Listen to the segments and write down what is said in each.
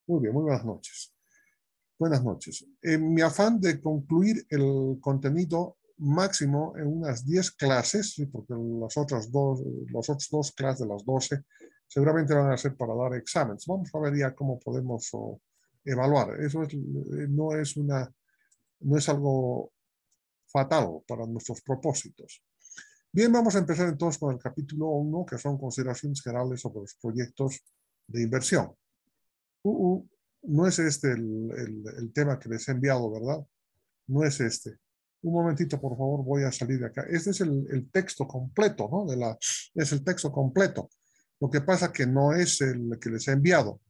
Muy bien, muy buenas noches. Buenas noches. En mi afán de concluir el contenido máximo en unas 10 clases, ¿sí? Porque los otros dos clases de las 12 seguramente van a ser para dar exámenes. Vamos a ver ya cómo podemos evaluar. Eso no es algo fatal para nuestros propósitos. Bien, vamos a empezar entonces con el capítulo 1, que son consideraciones generales sobre los proyectos de inversión. No es este el tema que les he enviado, ¿verdad? No es este. Un momentito, por favor, voy a salir de acá. Este es el texto completo, ¿no? Es el texto completo. Lo que pasa que no es el que les he enviado.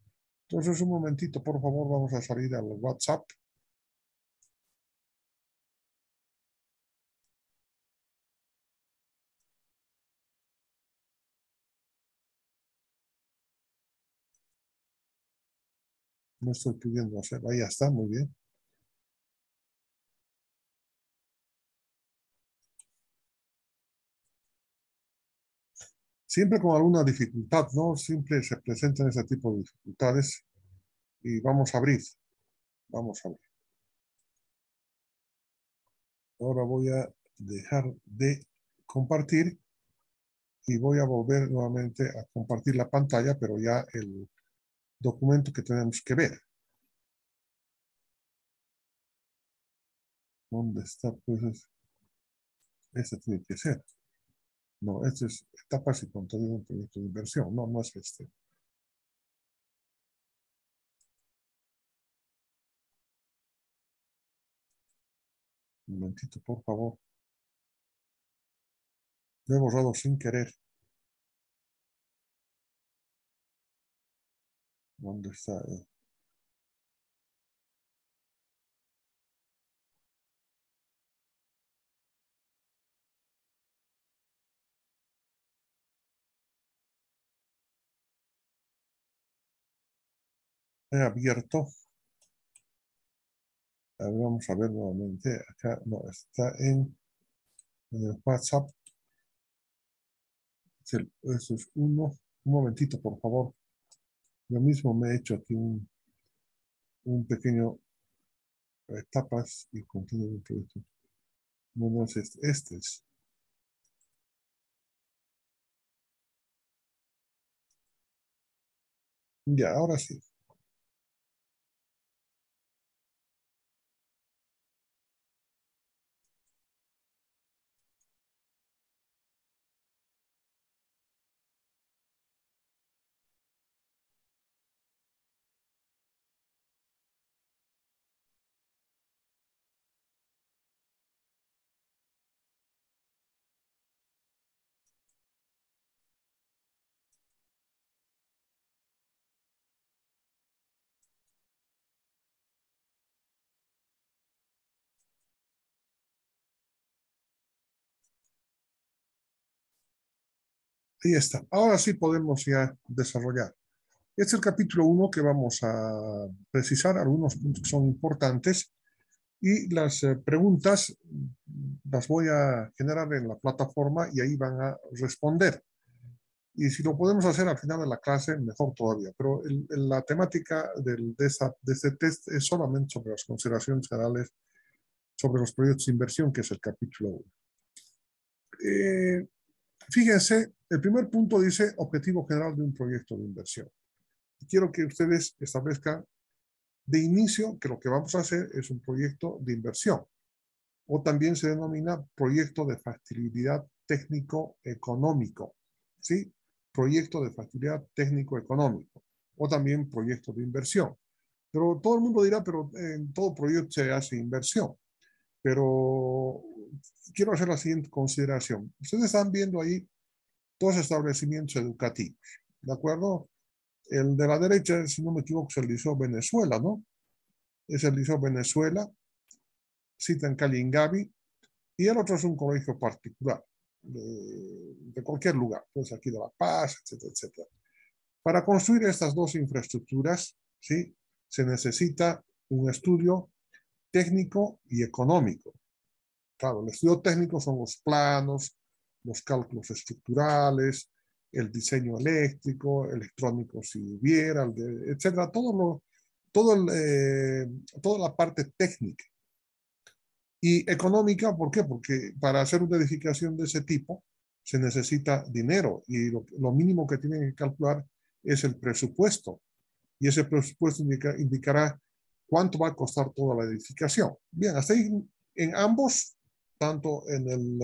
Entonces, un momentito, por favor, vamos a salir al WhatsApp. No estoy pudiendo hacer. Ahí está, muy bien. Siempre con alguna dificultad, ¿no? Siempre se presentan ese tipo de dificultades y vamos a abrir. Vamos a ver. Ahora voy a dejar de compartir y voy a volver nuevamente a compartir la pantalla, pero ya el documento que tenemos que ver. ¿Dónde está? Pues este tiene que ser. No, este es etapas y contenido de un proyecto de inversión. No, no es este. Un momentito, por favor. Lo he borrado sin querer. ¿Dónde está? He abierto. A ver, vamos a ver nuevamente. Acá no, está en el WhatsApp. Eso es uno. Un momentito, por favor. Yo mismo me he hecho aquí un pequeño etapas y contenido de proyecto. No, no es este. Este es. Ya, ahora sí. Ahí está. Ahora sí podemos ya desarrollar. Este es el capítulo 1 que vamos a precisar algunos puntos que son importantes y las preguntas las voy a generar en la plataforma y ahí van a responder. Y si lo podemos hacer al final de la clase, mejor todavía. Pero la temática de este test es solamente sobre las consideraciones generales sobre los proyectos de inversión, que es el capítulo 1. Fíjense, el primer punto dice objetivo general de un proyecto de inversión. Quiero que ustedes establezcan de inicio que lo que vamos a hacer es un proyecto de inversión, o también se denomina proyecto de factibilidad técnico-económico, ¿sí? Proyecto de factibilidad técnico-económico, o también proyecto de inversión. Pero todo el mundo dirá, pero en todo proyecto se hace inversión. Pero quiero hacer la siguiente consideración. Ustedes están viendo ahí dos establecimientos educativos, ¿de acuerdo? El de la derecha, si no me equivoco, es el Liceo Venezuela, ¿no? Es el Liceo Venezuela, cita en Cali, en Gavi, y el otro es un colegio particular, de cualquier lugar, pues aquí de La Paz, etcétera, etcétera. Para construir estas dos infraestructuras, ¿sí? Se necesita un estudio técnico y económico. Claro, el estudio técnico son los planos, los cálculos estructurales, el diseño eléctrico, electrónico si hubiera, etcétera, todo toda la parte técnica. Y económica, ¿por qué? Porque para hacer una edificación de ese tipo se necesita dinero y lo mínimo que tienen que calcular es el presupuesto. Y ese presupuesto indicará cuánto va a costar toda la edificación. Bien, hasta ahí en ambos, tanto en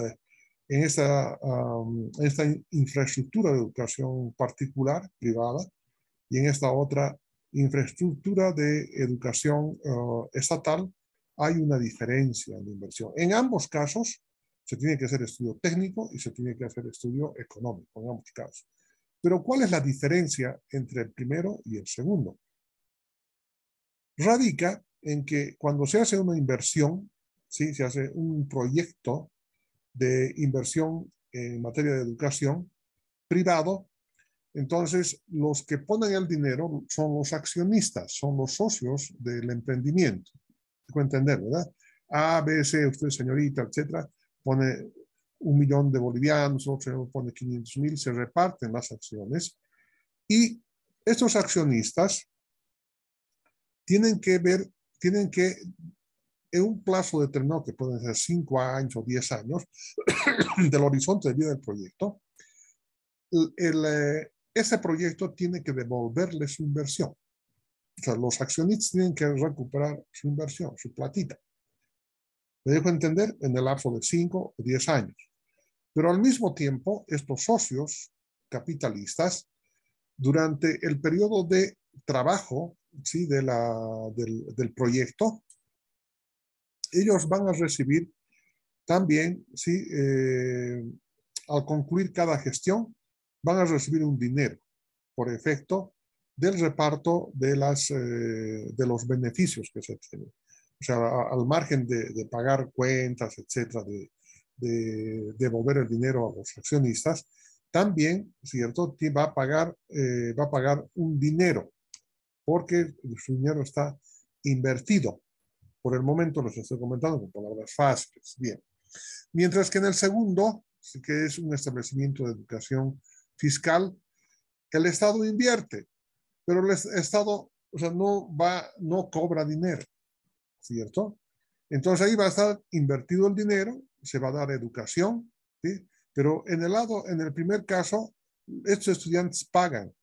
esta infraestructura de educación particular, privada, y en esta otra infraestructura de educación estatal, hay una diferencia en la inversión. En ambos casos, se tiene que hacer estudio técnico y se tiene que hacer estudio económico, en ambos casos. Pero ¿cuál es la diferencia entre el primero y el segundo? Radica en que cuando se hace una inversión, ¿sí? Se hace un proyecto de inversión en materia de educación privado, entonces los que ponen el dinero son los accionistas, son los socios del emprendimiento. Tengo que entender, ¿verdad? A, B, C, usted señorita, etcétera, pone 1 millón de bolivianos, otro pone 500.000, se reparten las acciones y estos accionistas tienen que en un plazo determinado, que pueden ser 5 años o 10 años, del horizonte de vida del proyecto, ese proyecto tiene que devolverle su inversión. O sea, los accionistas tienen que recuperar su inversión, su platita. Me dejo entender, en el lapso de 5 o 10 años. Pero al mismo tiempo, estos socios capitalistas, durante el periodo de trabajo, ¿sí? del proyecto, ellos van a recibir también, ¿sí? Al concluir cada gestión, van a recibir un dinero por efecto del reparto de los beneficios que se tienen. O sea, al margen de pagar cuentas, etcétera, de devolver el dinero a los accionistas, también, ¿cierto?, va a pagar un dinero, porque su dinero está invertido. Por el momento los estoy comentando con palabras fáciles. Bien. Mientras que en el segundo, que es un establecimiento de educación fiscal, el Estado invierte, pero el Estado, o sea, no cobra dinero, ¿cierto? Entonces ahí va a estar invertido el dinero, se va a dar educación, ¿sí? Pero en el primer caso, estos estudiantes pagan,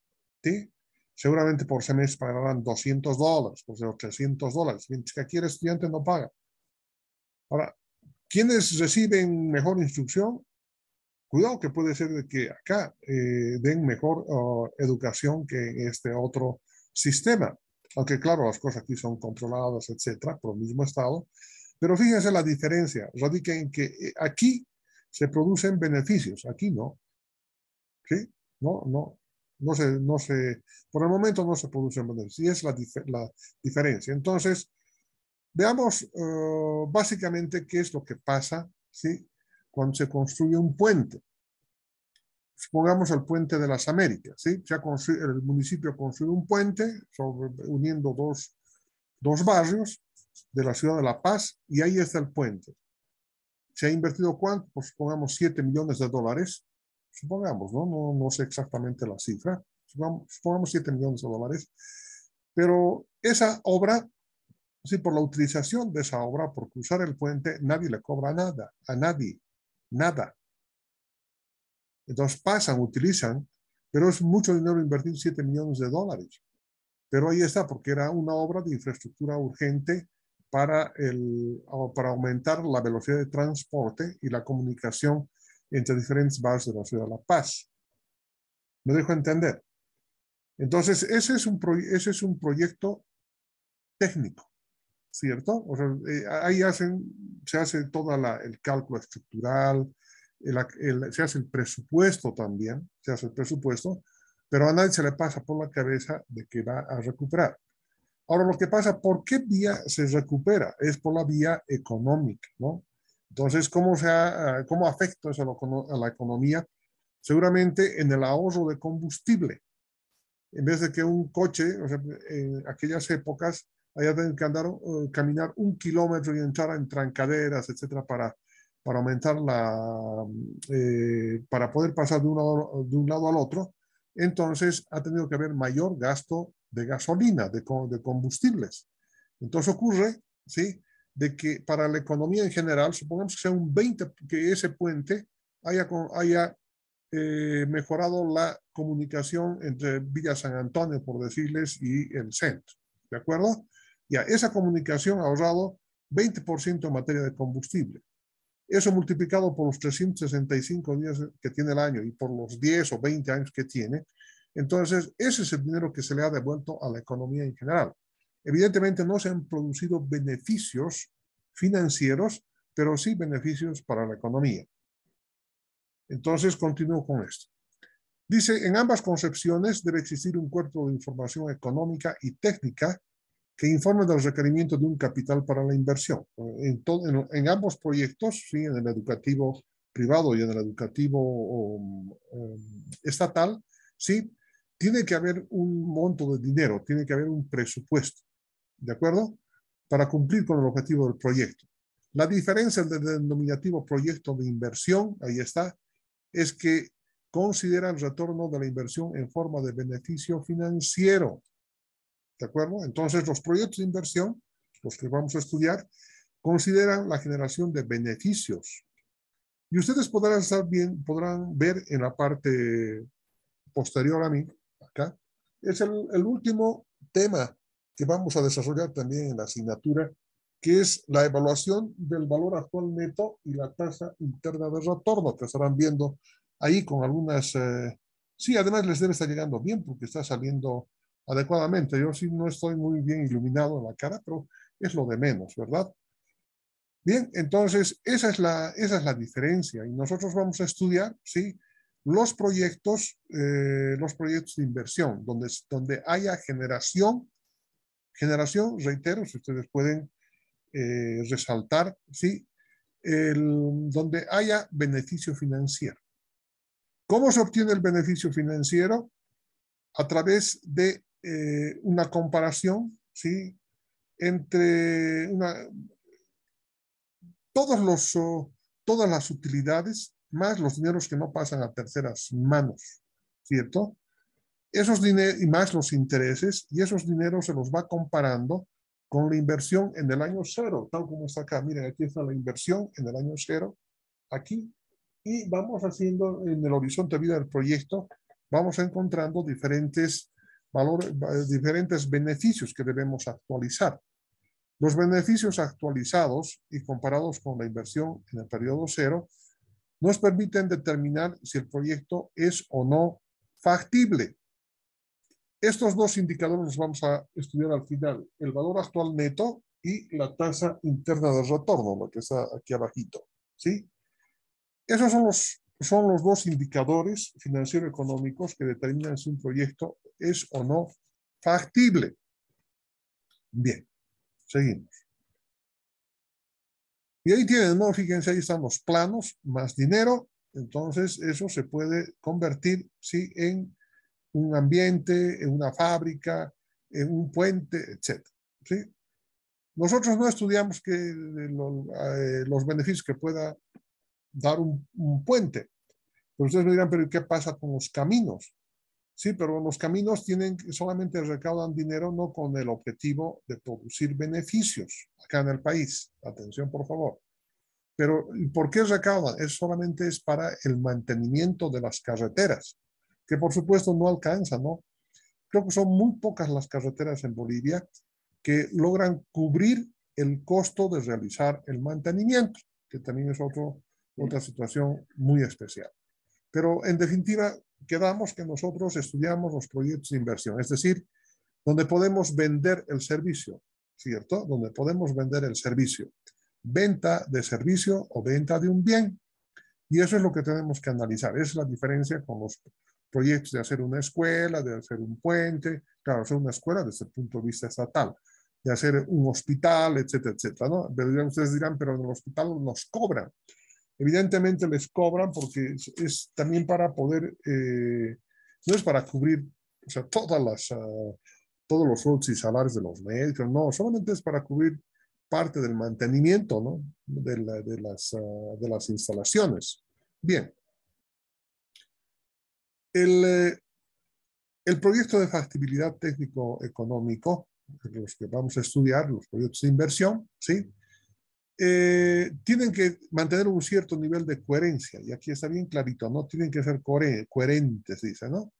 ¿sí? Seguramente por semestre pagarán $200, por ser $300, mientras que aquí el estudiante no paga. Ahora, ¿quiénes reciben mejor instrucción? Cuidado que puede ser de que acá den mejor educación que en este otro sistema. Aunque claro, las cosas aquí son controladas, etcétera, por el mismo Estado. Pero fíjense la diferencia. Radica en que aquí se producen beneficios, aquí no. ¿Sí? Por el momento no se producen beneficios. Y es la diferencia. Entonces, veamos básicamente qué es lo que pasa, ¿sí? Cuando se construye un puente. Supongamos el puente de las Américas, ¿sí? El municipio construye un puente uniendo dos barrios de la ciudad de La Paz y ahí está el puente. ¿Se ha invertido cuánto? Pues supongamos $7 millones. Supongamos, no sé exactamente la cifra. Supongamos $7 millones. Pero esa obra, sí, por la utilización de esa obra, por cruzar el puente, nadie le cobra nada, a nadie, nada. Entonces utilizan, pero es mucho dinero invertir $7 millones. Pero ahí está, porque era una obra de infraestructura urgente para aumentar la velocidad de transporte y la comunicación entre diferentes barrios de la ciudad de La Paz. ¿Me dejo entender? Entonces, ese es un proyecto técnico, ¿cierto? O sea, ahí se hace todo el cálculo estructural, se hace el presupuesto también, pero a nadie se le pasa por la cabeza de que va a recuperar. Ahora, lo que pasa, ¿por qué vía se recupera? Es por la vía económica, ¿no? Entonces, ¿cómo afecta eso a la economía? Seguramente en el ahorro de combustible. En vez de que un coche, o sea, en aquellas épocas, haya tenido que caminar 1 kilómetro y entrar en trancaderas, etcétera, para aumentar para poder pasar de un lado al otro, entonces ha tenido que haber mayor gasto de gasolina, de combustibles. Entonces ocurre, ¿sí?, de que para la economía en general, supongamos que sea un 20, que ese puente haya mejorado la comunicación entre Villa San Antonio, por decirles, y el centro. ¿De acuerdo? Ya, esa comunicación ha ahorrado 20% en materia de combustible. Eso multiplicado por los 365 días que tiene el año y por los 10 o 20 años que tiene, entonces ese es el dinero que se le ha devuelto a la economía en general. Evidentemente no se han producido beneficios financieros, pero sí beneficios para la economía. Entonces continúo con esto. Dice, en ambas concepciones debe existir un cuerpo de información económica y técnica que informe del requerimiento de un capital para la inversión. En ambos proyectos, ¿sí?, en el educativo privado y en el educativo estatal, ¿sí?, tiene que haber un monto de dinero, tiene que haber un presupuesto, ¿de acuerdo?, para cumplir con el objetivo del proyecto. La diferencia del denominativo proyecto de inversión, ahí está, es que considera el retorno de la inversión en forma de beneficio financiero. ¿De acuerdo? Entonces, los proyectos de inversión, los que vamos a estudiar, consideran la generación de beneficios. Y ustedes podrán ver en la parte posterior a mí, acá, es el último tema que vamos a desarrollar también en la asignatura, que es la evaluación del valor actual neto y la tasa interna de retorno, que estarán viendo ahí con algunas... sí, además les debe estar llegando bien porque está saliendo adecuadamente. Yo sí no estoy muy bien iluminado en la cara, pero es lo de menos, ¿verdad? Bien, entonces esa es la diferencia y nosotros vamos a estudiar, ¿sí?, los proyectos de inversión, donde haya generación, reitero, si ustedes pueden resaltar, ¿sí?, donde haya beneficio financiero. ¿Cómo se obtiene el beneficio financiero? A través de una comparación, ¿sí?, entre todas las utilidades más los dineros que no pasan a terceras manos, ¿cierto? Esos dineros y más los intereses, y esos dineros se los va comparando con la inversión en el año cero, tal como está acá. Miren, aquí está la inversión en el año cero, aquí, y vamos haciendo en el horizonte de vida del proyecto, vamos encontrando diferentes valores, diferentes beneficios que debemos actualizar. Los beneficios actualizados y comparados con la inversión en el periodo cero nos permiten determinar si el proyecto es o no factible. Estos dos indicadores los vamos a estudiar al final, el valor actual neto y la tasa interna de retorno, lo que está aquí abajito, ¿sí? Esos son los dos indicadores financiero-económicos que determinan si un proyecto es o no factible. Bien, seguimos. Y ahí tienen, ¿no? Fíjense, ahí están los planos, más dinero. Entonces, eso se puede convertir, ¿sí?, en un ambiente, en una fábrica, en un puente, etc. ¿Sí? Nosotros no estudiamos los beneficios que pueda dar un puente. Pero ustedes me dirán, ¿pero qué pasa con los caminos? Sí, pero los caminos solamente recaudan dinero, no con el objetivo de producir beneficios acá en el país. Atención, por favor. Pero ¿por qué recaudan? Solamente es para el mantenimiento de las carreteras, que por supuesto no alcanza, ¿no? Creo que son muy pocas las carreteras en Bolivia que logran cubrir el costo de realizar el mantenimiento, que también es otra situación muy especial. Pero en definitiva, quedamos que nosotros estudiamos los proyectos de inversión, es decir, donde podemos vender el servicio, ¿cierto? Donde podemos vender el servicio. Venta de servicio o venta de un bien. Y eso es lo que tenemos que analizar. Esa es la diferencia con los proyectos de hacer una escuela, de hacer un puente, claro, hacer una escuela desde el punto de vista estatal, de hacer un hospital, etcétera, etcétera, ¿no? Pero ustedes dirán, pero en el hospital nos cobran. Evidentemente les cobran porque es también para poder, no es para cubrir, o sea, todos los sueldos y salarios de los médicos, no, solamente es para cubrir parte del mantenimiento, ¿no?, de las instalaciones. Bien. El proyecto de factibilidad técnico-económico, los que vamos a estudiar, los proyectos de inversión, ¿sí? Tienen que mantener un cierto nivel de coherencia, y aquí está bien clarito, ¿no? Tienen que ser coherentes, dice, ¿no?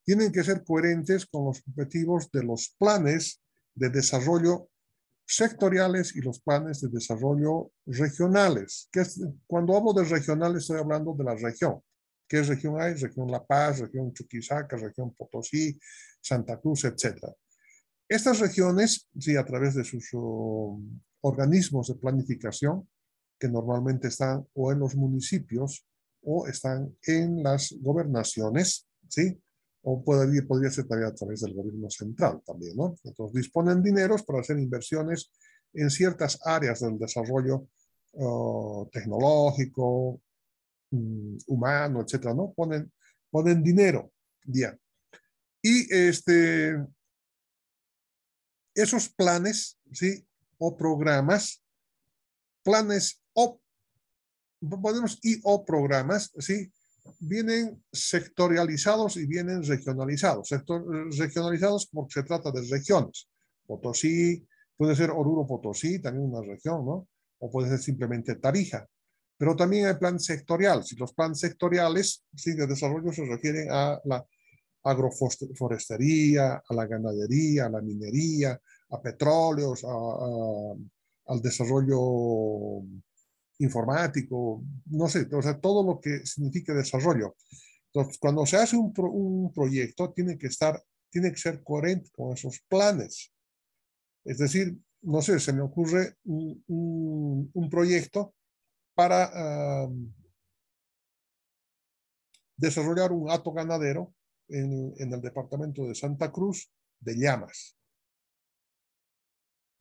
Tienen que ser coherentes con los objetivos de los planes de desarrollo sectoriales y los planes de desarrollo regionales. Cuando hablo de regionales, estoy hablando de la región. ¿Qué región hay? Región La Paz, región Chuquisaca, región Potosí, Santa Cruz, etc. Estas regiones, sí, a través de sus organismos de planificación, que normalmente están o en los municipios o están en las gobernaciones, ¿sí? O podría ser también a través del gobierno central también, ¿no? Entonces disponen dineros para hacer inversiones en ciertas áreas del desarrollo tecnológico, humano, etcétera, ¿no? Ponen dinero, ya. Y esos planes, ¿sí? O programas, planes o, ponemos y o programas, ¿sí? Vienen sectorializados y vienen regionalizados. Regionalizados porque se trata de regiones. Potosí, puede ser Oruro Potosí, también una región, ¿no? O puede ser simplemente Tarija. Pero también hay planes sectoriales. Y los planes sectoriales, sí, de desarrollo se refieren a la agroforestería, a la ganadería, a la minería, a petróleos, al desarrollo informático, no sé, o sea, todo lo que signifique desarrollo. Entonces, cuando se hace un proyecto, tiene que ser coherente con esos planes. Es decir, no sé, se me ocurre un proyecto para desarrollar un hato ganadero en el departamento de Santa Cruz de Llamas.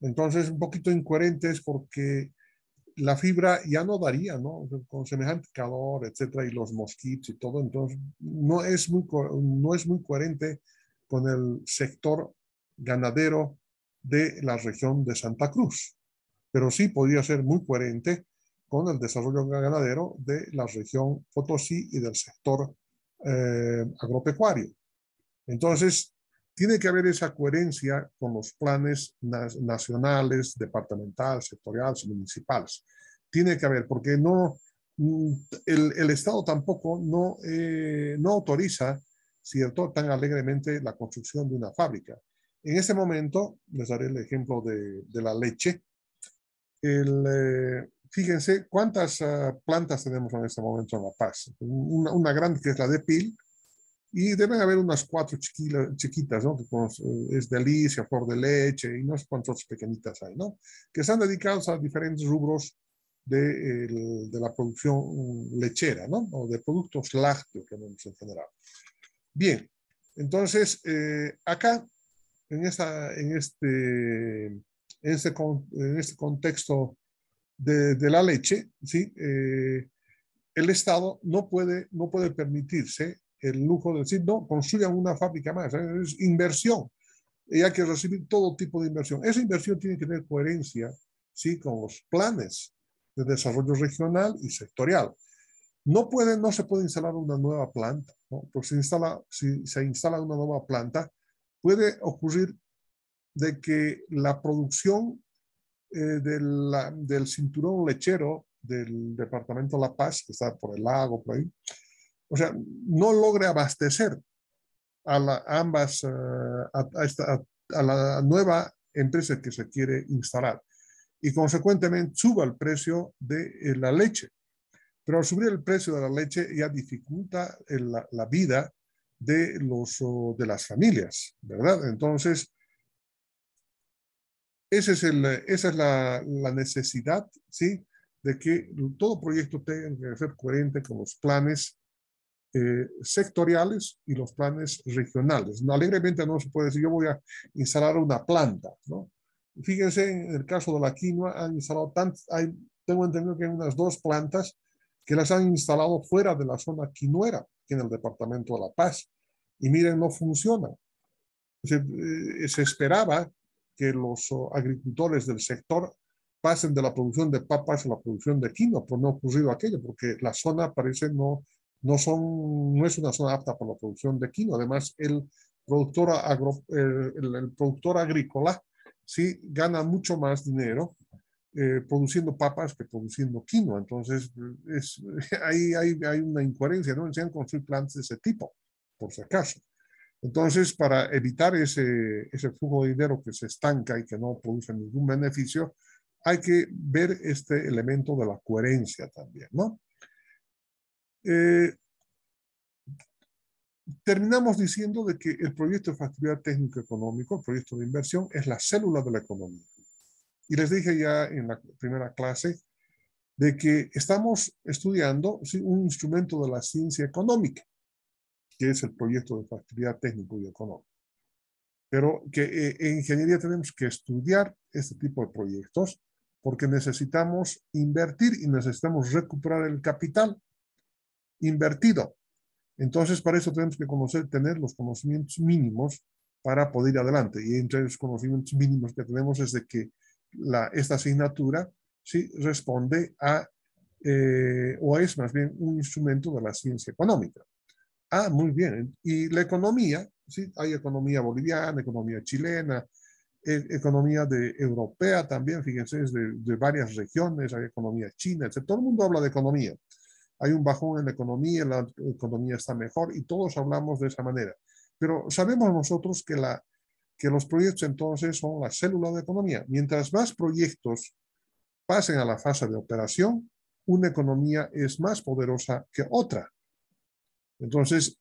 Entonces, un poquito incoherentes porque la fibra ya no daría, ¿no? Con semejante calor, etcétera, y los mosquitos y todo, entonces no es muy coherente con el sector ganadero de la región de Santa Cruz, pero sí podría ser muy coherente con el desarrollo ganadero de la región Potosí y del sector agropecuario. Entonces, tiene que haber esa coherencia con los planes nacionales, departamentales, sectoriales, municipales. Tiene que haber, porque el Estado tampoco no autoriza, ¿cierto?, tan alegremente la construcción de una fábrica. En este momento, les daré el ejemplo de la leche. Fíjense cuántas plantas tenemos en este momento en La Paz. Una grande que es la de Pil, y deben haber unas 4 chiquitas, ¿no? Que es Delicia, Flor de Leche y no sé cuántas pequeñitas hay, ¿no? Que están dedicados a diferentes rubros de la producción lechera, ¿no? O de productos lácteos, que vemos en general. Bien, entonces, acá, en este contexto de la leche, ¿sí? El Estado no puede permitirse el lujo de decir, no, construyan una fábrica más, es inversión, y hay que recibir todo tipo de inversión. Esa inversión tiene que tener coherencia, ¿sí?, con los planes de desarrollo regional y sectorial. No se puede instalar una nueva planta, ¿no? Porque si se instala una nueva planta, puede ocurrir de que la producción del cinturón lechero del departamento de La Paz, que está por el lago, por ahí, o sea, no logre abastecer ambas, a la nueva empresa que se quiere instalar y consecuentemente suba el precio de la leche. Pero al subir el precio de la leche ya dificulta la vida de las familias, ¿verdad? Entonces, esa es la necesidad, ¿sí?, de que todo proyecto tenga que ser coherente con los planes sectoriales y los planes regionales. No, alegremente no se puede decir, yo voy a instalar una planta, ¿no? Fíjense, en el caso de la quinoa, han instalado tengo entendido que hay unas 2 plantas que las han instalado fuera de la zona quinoera, aquí en el departamento de La Paz, y miren, no funciona. Se esperaba que los agricultores del sector pasen de la producción de papas a la producción de quinoa, pero no ha ocurrido aquello, porque la zona parece no es una zona apta para la producción de quinoa. Además, el productor agrícola, ¿sí? Gana mucho más dinero produciendo papas que produciendo quinoa. Entonces, hay una incoherencia, ¿no? Se han construido plantas de ese tipo, por si acaso. Entonces, para evitar ese flujo de dinero que se estanca y que no produce ningún beneficio, hay que ver este elemento de la coherencia también, ¿no? Terminamos diciendo de que el proyecto de factibilidad técnico-económico, el proyecto de inversión, es la célula de la economía. Y les dije ya en la primera clase de que estamos estudiando, ¿sí?, un instrumento de la ciencia económica, que es el proyecto de factibilidad técnico y económico. Pero que en ingeniería tenemos que estudiar este tipo de proyectos porque necesitamos invertir y necesitamos recuperar el capital invertido. Entonces, para eso tenemos que tener los conocimientos mínimos para poder ir adelante. Y entre los conocimientos mínimos que tenemos es de que esta asignatura, ¿sí?, responde a, o es más bien un instrumento de la ciencia económica. Ah, muy bien. Y la economía, ¿sí? Hay economía boliviana, economía chilena, economía europea también, fíjense, es de varias regiones, hay economía china, etc. Todo el mundo habla de economía. Hay un bajón en la economía está mejor y todos hablamos de esa manera. Pero sabemos nosotros que los proyectos entonces son la célula de economía. Mientras más proyectos pasen a la fase de operación, una economía es más poderosa que otra. Entonces,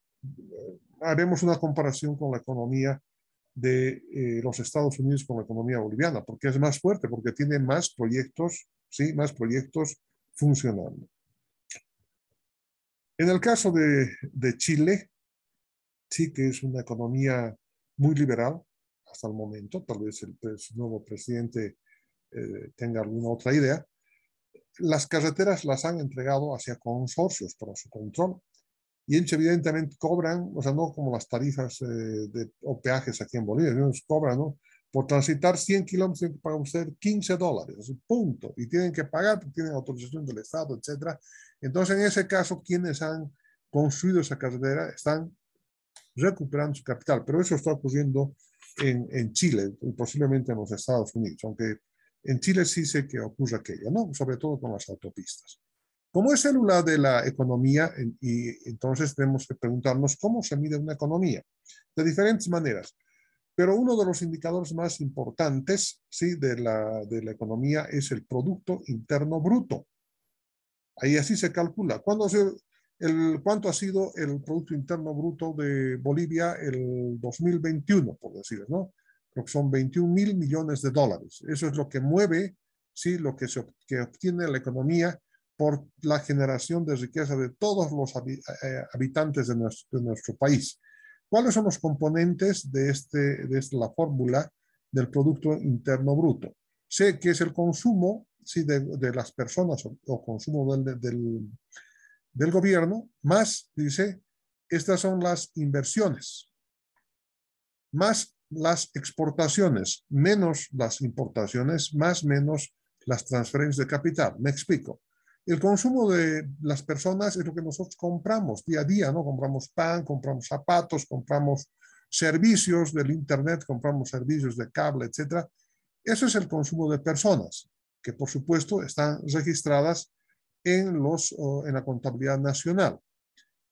haremos una comparación con la economía de los Estados Unidos con la economía boliviana, porque es más fuerte, porque tiene más proyectos, ¿sí?, más proyectos funcionando. En el caso de Chile, sí que es una economía muy liberal hasta el momento, tal vez el nuevo presidente tenga alguna otra idea. Las carreteras las han entregado hacia consorcios para su control y ellos evidentemente cobran, o sea, no como las tarifas o peajes aquí en Bolivia, ellos cobran, ¿no? Por transitar 100 kilómetros tienen que pagar usted $15, punto. Y tienen que pagar porque tienen autorización del Estado, etc. Entonces, en ese caso, quienes han construido esa carretera están recuperando su capital. Pero eso está ocurriendo en Chile y posiblemente en los Estados Unidos, aunque en Chile sí sé que ocurre aquello, ¿no? Sobre todo con las autopistas. Como es célula de la economía, y entonces tenemos que preguntarnos cómo se mide una economía, de diferentes maneras. Pero uno de los indicadores más importantes, ¿sí?, de la economía es el Producto Interno Bruto. Ahí así se calcula. ¿Cuánto ha sido el Producto Interno Bruto de Bolivia el 2021, por decir, ¿no? Creo que son 21.000 millones de dólares. Eso es lo que mueve, ¿sí?, lo que obtiene la economía por la generación de riqueza de todos los habitantes de nuestro país. ¿Cuáles son los componentes de la fórmula del Producto Interno Bruto? Sé que es el consumo, sí, de las personas o consumo del gobierno, más, dice, estas son las inversiones, más las exportaciones, menos las importaciones, más menos las transferencias de capital. Me explico. El consumo de las personas es lo que nosotros compramos día a día, ¿no? Compramos pan, compramos zapatos, compramos servicios del internet, compramos servicios de cable, etcétera. Eso es el consumo de personas, que por supuesto están registradas en la contabilidad nacional.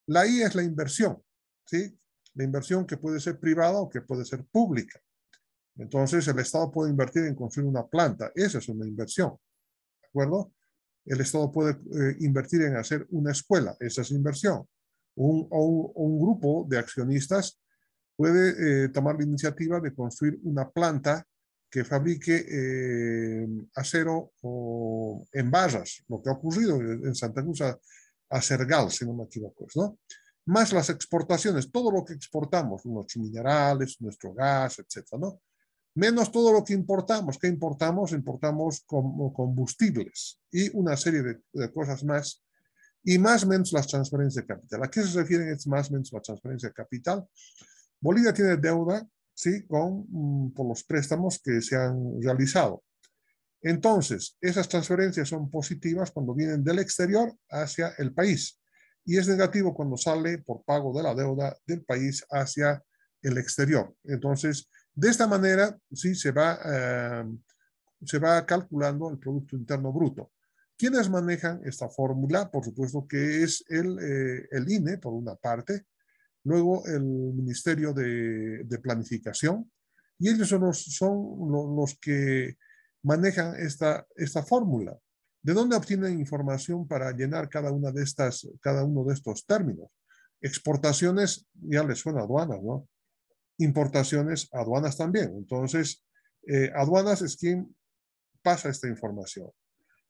La I es la inversión, ¿sí? La inversión que puede ser privada o que puede ser pública. Entonces, el Estado puede invertir en construir una planta. Esa es una inversión, ¿de acuerdo? El Estado puede invertir en hacer una escuela. Esa es inversión. Un grupo de accionistas puede tomar la iniciativa de construir una planta que fabrique acero en barras, lo que ha ocurrido en Santa Cruz a Sergal, si no me equivoco, ¿no? Más las exportaciones, todo lo que exportamos, nuestros minerales, nuestro gas, etcétera, ¿no? Menos todo lo que importamos. ¿Qué importamos? Importamos como combustibles y una serie de cosas más. Y más o menos las transferencias de capital. ¿A qué se refieren es más o menos la transferencia de capital? Bolivia tiene deuda, ¿sí?, por los préstamos que se han realizado. Entonces, esas transferencias son positivas cuando vienen del exterior hacia el país y es negativo cuando sale por pago de la deuda del país hacia el exterior. Entonces, de esta manera, sí, se va calculando el Producto Interno Bruto. ¿Quiénes manejan esta fórmula? Por supuesto que es el INE, por una parte, luego el Ministerio de Planificación, y ellos son los que manejan esta fórmula. ¿De dónde obtienen información para llenar cada uno de estos términos? Exportaciones, ya les suena aduanas, ¿no? Importaciones, aduanas también. Entonces, aduanas es quien pasa esta información.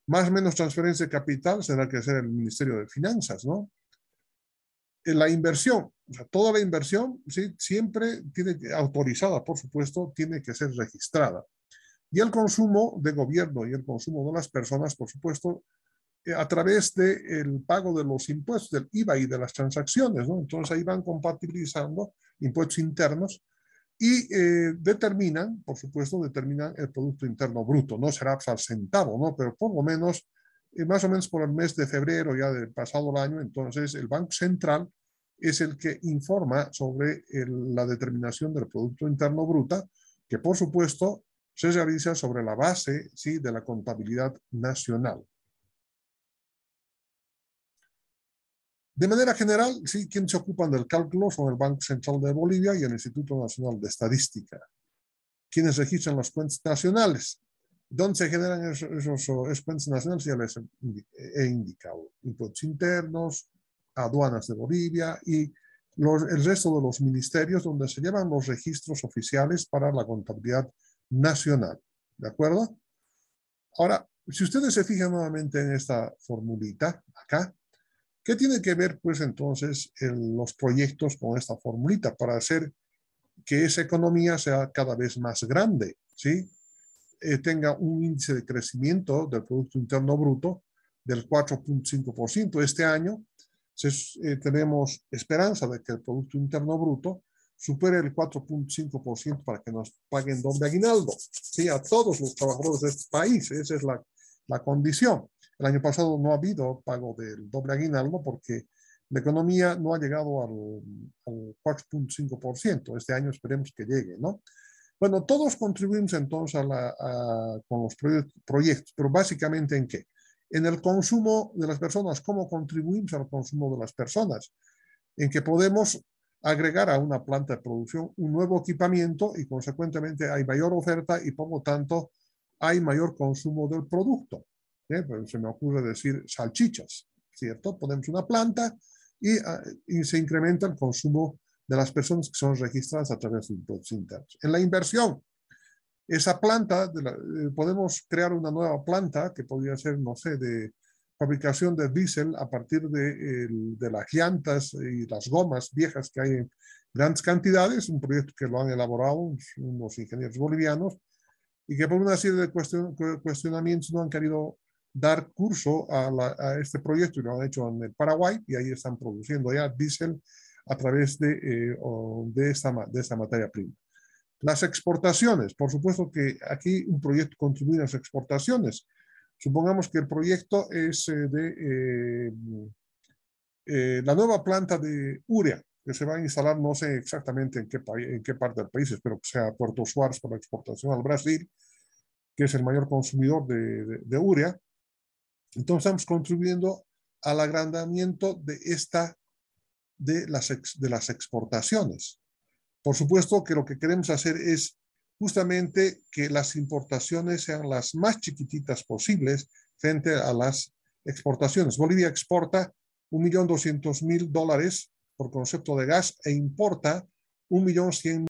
Más o menos transferencia de capital será que ser el Ministerio de Finanzas, ¿no? La inversión, o sea, toda la inversión, ¿sí? Siempre tiene autorizada, por supuesto, tiene que ser registrada. Y el consumo de gobierno y el consumo de las personas, por supuesto, a través del pago de los impuestos, del IVA y de las transacciones, ¿no? Entonces ahí van compatibilizando impuestos internos y determinan, por supuesto, determinan el Producto Interno Bruto. No será al centavo, ¿no? Pero por lo menos, más o menos por el mes de febrero ya del pasado año, entonces el Banco Central es el que informa sobre la determinación del Producto Interno Bruto, que por supuesto se realiza sobre la base, ¿sí?, de la contabilidad nacional. De manera general, sí, quienes se ocupan del cálculo son el Banco Central de Bolivia y el Instituto Nacional de Estadística. Quienes registran las cuentas nacionales. ¿Dónde se generan esos cuentas nacionales? Ya les he indicado. Impuestos internos, aduanas de Bolivia y el resto de los ministerios donde se llevan los registros oficiales para la contabilidad nacional. ¿De acuerdo? Ahora, si ustedes se fijan nuevamente en esta formulita acá, ¿qué tiene que ver, pues, entonces los proyectos con esta formulita para hacer que esa economía sea cada vez más grande, ¿sí? Tenga un índice de crecimiento del Producto Interno Bruto del 4.5%. Este año tenemos esperanza de que el Producto Interno Bruto supere el 4.5% para que nos paguen doble aguinaldo, ¿sí? A todos los trabajadores de este país. Esa es la condición. El año pasado no ha habido pago del doble aguinaldo porque la economía no ha llegado al 4.5%. Este año esperemos que llegue, ¿no? Bueno, todos contribuimos entonces con los proyectos, pero básicamente ¿en qué? En el consumo de las personas. ¿Cómo contribuimos al consumo de las personas? En que podemos agregar a una planta de producción un nuevo equipamiento y consecuentemente hay mayor oferta y por lo tanto hay mayor consumo del producto. Pues se me ocurre decir salchichas, ¿cierto? Ponemos una planta y se incrementa el consumo de las personas que son registradas a través de impuestos internos. En la inversión, esa planta, podemos crear una nueva planta que podría ser, no sé, de fabricación de diésel a partir de las llantas y las gomas viejas que hay en grandes cantidades, un proyecto que lo han elaborado unos ingenieros bolivianos y que por una serie de cuestionamientos no han querido dar curso a este proyecto y lo han hecho en el Paraguay y ahí están produciendo ya diésel a través de esta materia prima. Las exportaciones, por supuesto que aquí un proyecto contribuye a las exportaciones. Supongamos que el proyecto es la nueva planta de urea, que se va a instalar, no sé exactamente en qué parte del país, espero que sea Puerto Suárez para la exportación al Brasil, que es el mayor consumidor de urea. Entonces estamos contribuyendo al agrandamiento de las exportaciones. Por supuesto que lo que queremos hacer es justamente que las importaciones sean las más chiquititas posibles frente a las exportaciones. Bolivia exporta $1.200.000 por concepto de gas e importa 1.100.000